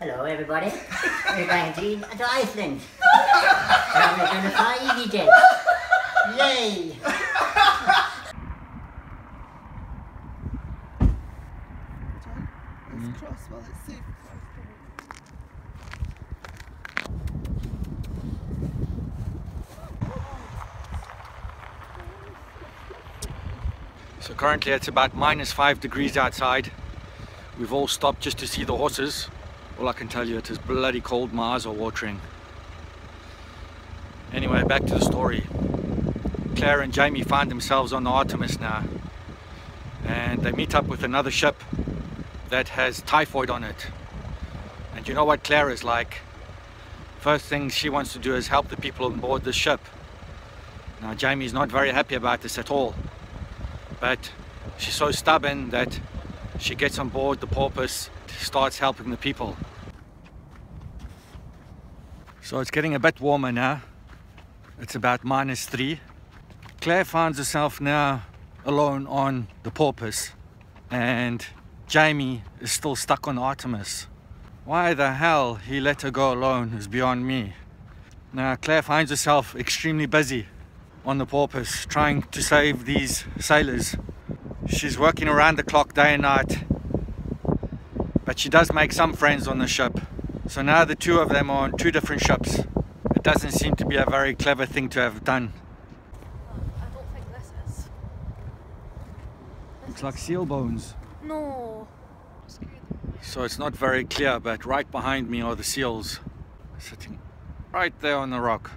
Hello everybody, we're going to Iceland. And we're going to fly EasyJet. Yay! Let's cross while it's safe. So currently it's about -5 degrees outside. We've all stopped just to see the horses. All I can tell you, it is bloody cold, my eyes are watering. Anyway, back to the story. Claire and Jamie find themselves on the Artemis now, and they meet up with another ship that has typhoid on it. And you know what Claire is like. First thing she wants to do is help the people on board the ship. Now Jamie's not very happy about this at all, but she's so stubborn that she gets on board the porpoise, starts helping the people. So it's getting a bit warmer now. It's about -3. Claire finds herself now alone on the porpoise, and Jamie is still stuck on Artemis. Why the hell he let her go alone is beyond me. Now Claire finds herself extremely busy on the porpoise trying to save these sailors. She's working around the clock day and night, but she does make some friends on the ship. So now the two of them are on two different ships. It doesn't seem to be a very clever thing to have done. I don't think this is. Looks like seal bones. No. So it's not very clear, but right behind me are the seals sitting right there on the rock.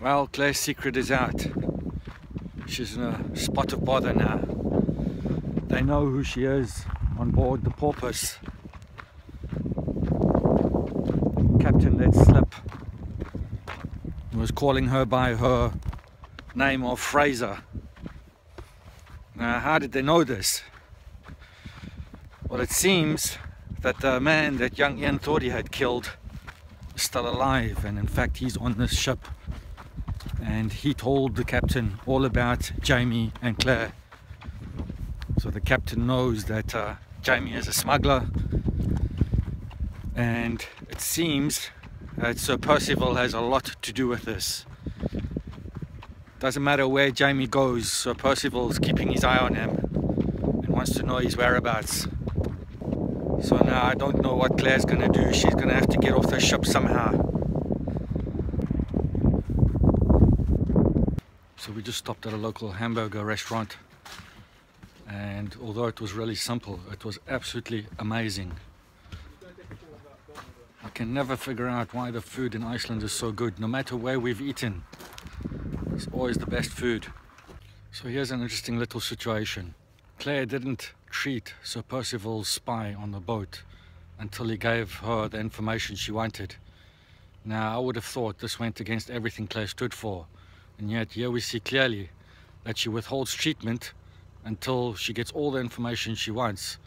Well, Claire's secret is out. She's in a spot of bother now. They know who she is on board the porpoise. Captain let slip. Was calling her by her name of Fraser. Now, how did they know this? Well, it seems that the man that young Ian thought he had killed is still alive, and in fact he's on this ship. And he told the captain all about Jamie and Claire. So the captain knows that Jamie is a smuggler, and it seems that Sir Percival has a lot to do with this. Doesn't matter where Jamie goes, Sir Percival's keeping his eye on him and wants to know his whereabouts. So now I don't know what Claire's gonna do. She's gonna have to get off the ship somehow. So we just stopped at a local hamburger restaurant, and although it was really simple, it was absolutely amazing. I can never figure out why the food in Iceland is so good. No matter where we've eaten, it's always the best food. So here's an interesting little situation. Claire didn't treat Sir Percival's spy on the boat until he gave her the information she wanted. Now I would have thought this went against everything Claire stood for. And yet here we see clearly that she withholds treatment until she gets all the information she wants.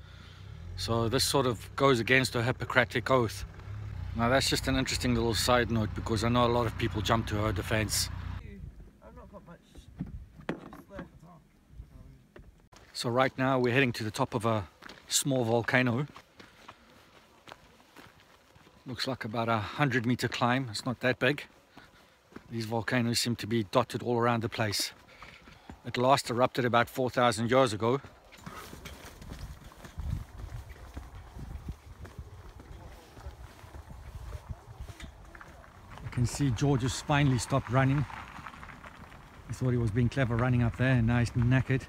So this sort of goes against her Hippocratic oath. Now that's just an interesting little side note, because I know a lot of people jump to her defense. I've not got much juice left. So right now we're heading to the top of a small volcano. Looks like about a 100-meter climb. It's not that big. These volcanoes seem to be dotted all around the place. It last erupted about 4,000 years ago. You can see George has finally stopped running. He thought he was being clever running up there, and now he's knackered.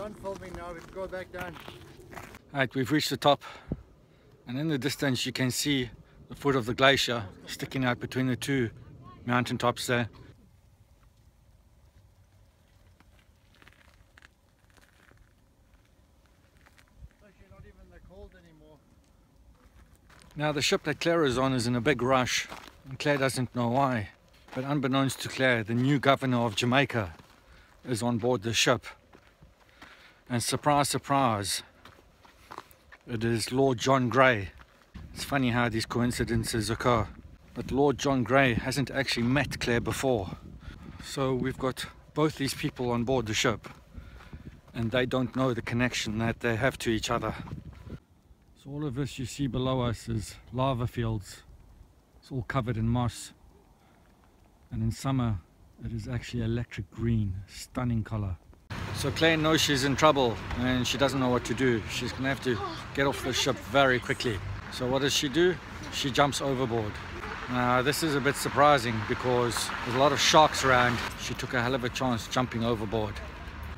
Don't film me now, we can go back down. Right, we've reached the top, and in the distance you can see the foot of the glacier sticking out between the two mountain tops there. It's actually not even that cold anymore. Now the ship that Claire is on is in a big rush, and Claire doesn't know why. But unbeknownst to Claire, the new governor of Jamaica is on board the ship. And surprise, surprise, it is Lord John Grey. It's funny how these coincidences occur. But Lord John Grey hasn't actually met Claire before. So we've got both these people on board the ship, and they don't know the connection that they have to each other. So all of this you see below us is lava fields. It's all covered in moss. And in summer, it is actually electric green, stunning color. So Claire knows she's in trouble and she doesn't know what to do. She's gonna have to get off the ship very quickly. So what does she do? She jumps overboard. Now this is a bit surprising because there's a lot of sharks around. She took a hell of a chance jumping overboard.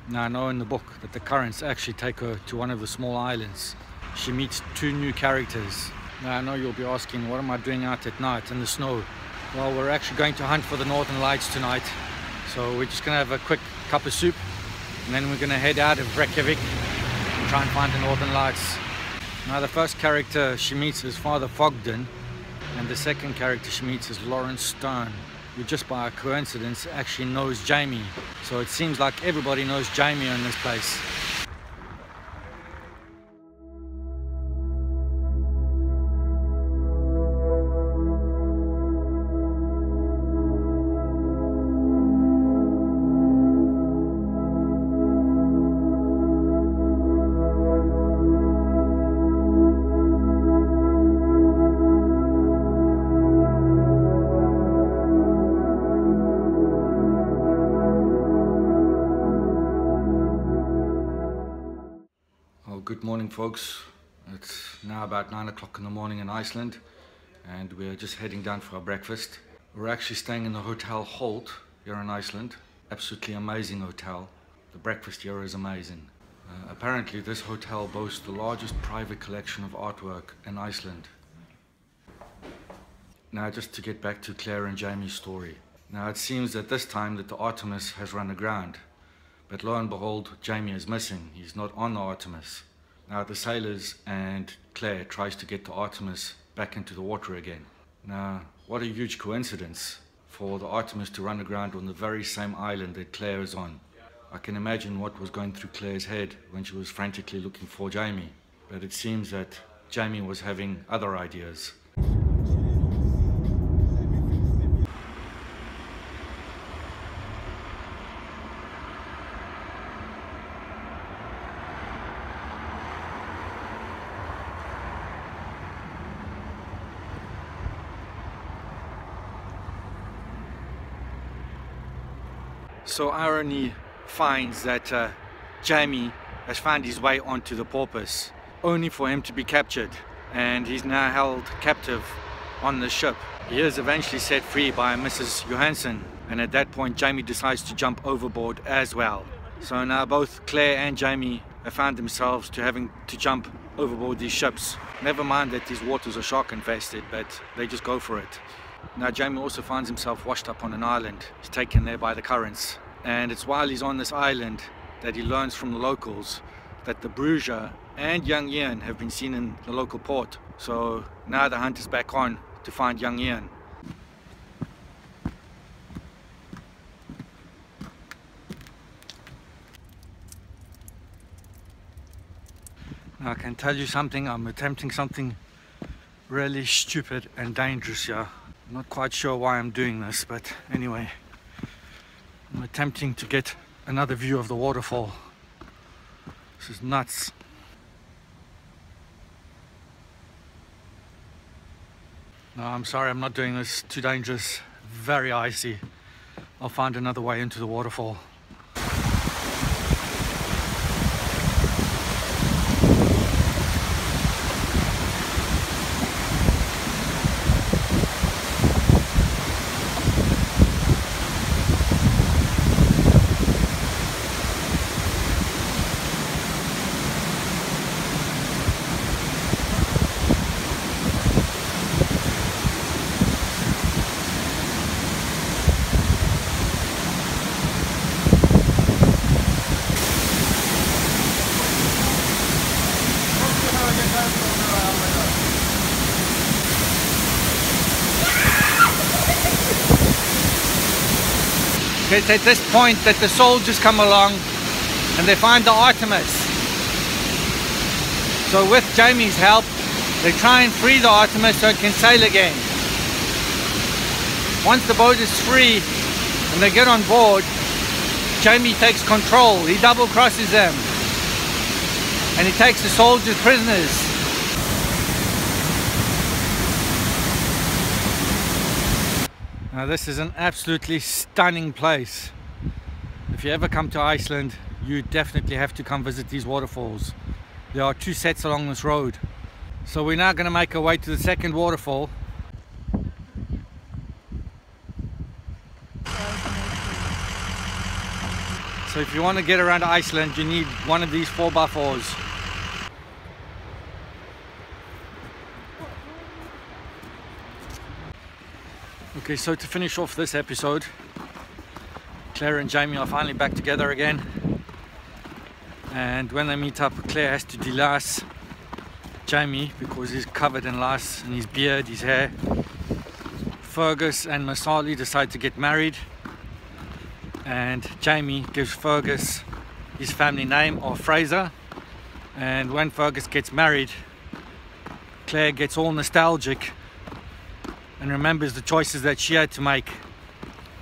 Now I know in the book that the currents actually take her to one of the small islands. She meets two new characters. Now I know you'll be asking, what am I doing out at night in the snow? Well, we're actually going to hunt for the Northern Lights tonight. So we're just going to have a quick cup of soup, and then we're going to head out of Reykjavik and try and find the Northern Lights. Now the first character she meets is Father Fogden, and the second character she meets is Lawrence Stone, who just by a coincidence actually knows Jamie. So it seems like everybody knows Jamie in this place. Good morning, folks. It's now about 9 o'clock in the morning in Iceland, and we're just heading down for our breakfast. We're actually staying in the Hotel Holt here in Iceland. Absolutely amazing hotel. The breakfast here is amazing. Apparently this hotel boasts the largest private collection of artwork in Iceland. Now just to get back to Claire and Jamie's story. Now it seems that this time that the Artemis has run aground, but lo and behold, Jamie is missing. He's not on the Artemis. Now the sailors and Claire tries to get the Artemis back into the water again. Now what a huge coincidence for the Artemis to run aground on the very same island that Claire is on. I can imagine what was going through Claire's head when she was frantically looking for Jamie. But it seems that Jamie was having other ideas. So irony finds that Jamie has found his way onto the porpoise, only for him to be captured, and he's now held captive on the ship. He is eventually set free by Mrs. Johansson, and at that point Jamie decides to jump overboard as well. So now both Claire and Jamie have found themselves to having to jump overboard these ships. Never mind that these waters are shark infested, but they just go for it. Now Jamie also finds himself washed up on an island. He's taken there by the currents. And it's while he's on this island that he learns from the locals that the brochure and young Ian have been seen in the local port. So now the hunt is back on to find young Ian. Now I can tell you something, I'm attempting something really stupid and dangerous here. I'm not quite sure why I'm doing this, but anyway. I'm attempting to get another view of the waterfall. This is nuts. No, I'm sorry, I'm not doing this. Too dangerous. Very icy. I'll find another way into the waterfall. It's at this point that the soldiers come along and they find the Artemis. So with Jamie's help, they try and free the Artemis so it can sail again. Once the boat is free and they get on board, Jamie takes control. He double crosses them and he takes the soldiers prisoners. Now this is an absolutely stunning place. If you ever come to Iceland, you definitely have to come visit these waterfalls. There are 2 sets along this road. So we're now going to make our way to the second waterfall. So if you want to get around Iceland, you need one of these 4x4s. Okay, so to finish off this episode, Claire and Jamie are finally back together again. And when they meet up, Claire has to delace Jamie because he's covered in lice and his beard, his hair. Fergus and Masali decide to get married. And Jamie gives Fergus his family name of Fraser. And when Fergus gets married, Claire gets all nostalgic and remembers the choices that she had to make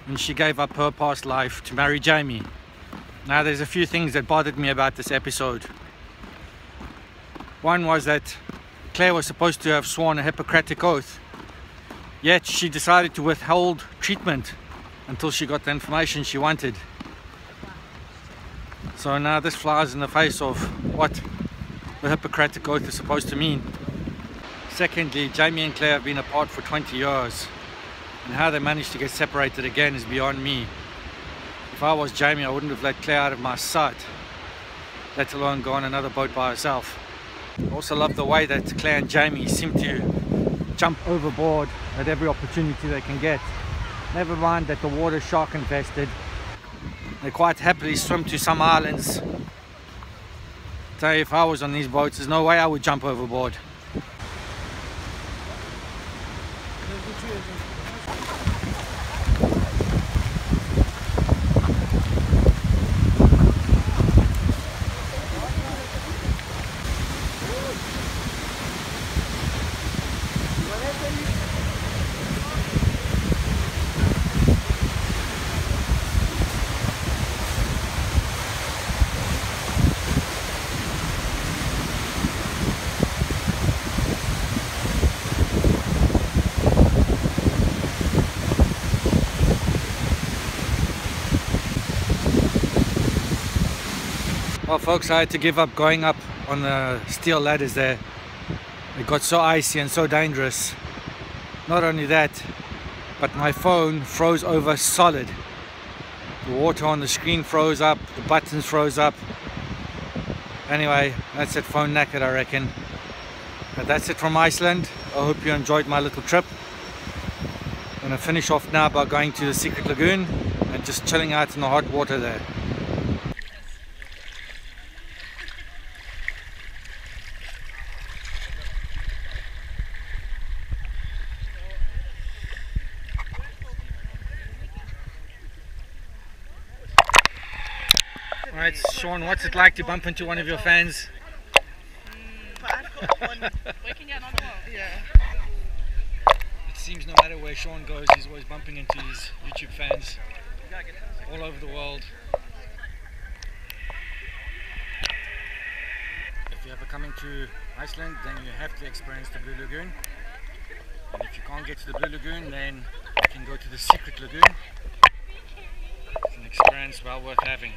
when she gave up her past life to marry Jamie. Now there's a few things that bothered me about this episode. One was that Claire was supposed to have sworn a Hippocratic oath, yet she decided to withhold treatment until she got the information she wanted. So now this flies in the face of what the Hippocratic oath is supposed to mean. Secondly, Jamie and Claire have been apart for 20 years, and how they managed to get separated again is beyond me. If I was Jamie, I wouldn't have let Claire out of my sight, let alone go on another boat by herself. I also love the way that Claire and Jamie seem to jump overboard at every opportunity they can get. Never mind that the water's shark infested. They quite happily swim to some islands. Tell you, if I was on these boats, there's no way I would jump overboard. Well folks, I had to give up going up on the steel ladders there. It got so icy and so dangerous. Not only that, but my phone froze over solid. The water on the screen froze up, the buttons froze up. Anyway, that's it, phone knackered I reckon. But that's it from Iceland. I hope you enjoyed my little trip. I'm going to finish off now by going to the secret lagoon and just chilling out in the hot water there. Alright, Sean, what's it like to bump into one of your fans? But I've got one. Yeah. It seems no matter where Sean goes, he's always bumping into his YouTube fans all over the world. If you're ever coming to Iceland, then you have to experience the Blue Lagoon. And if you can't get to the Blue Lagoon, then you can go to the secret lagoon. It's an experience well worth having.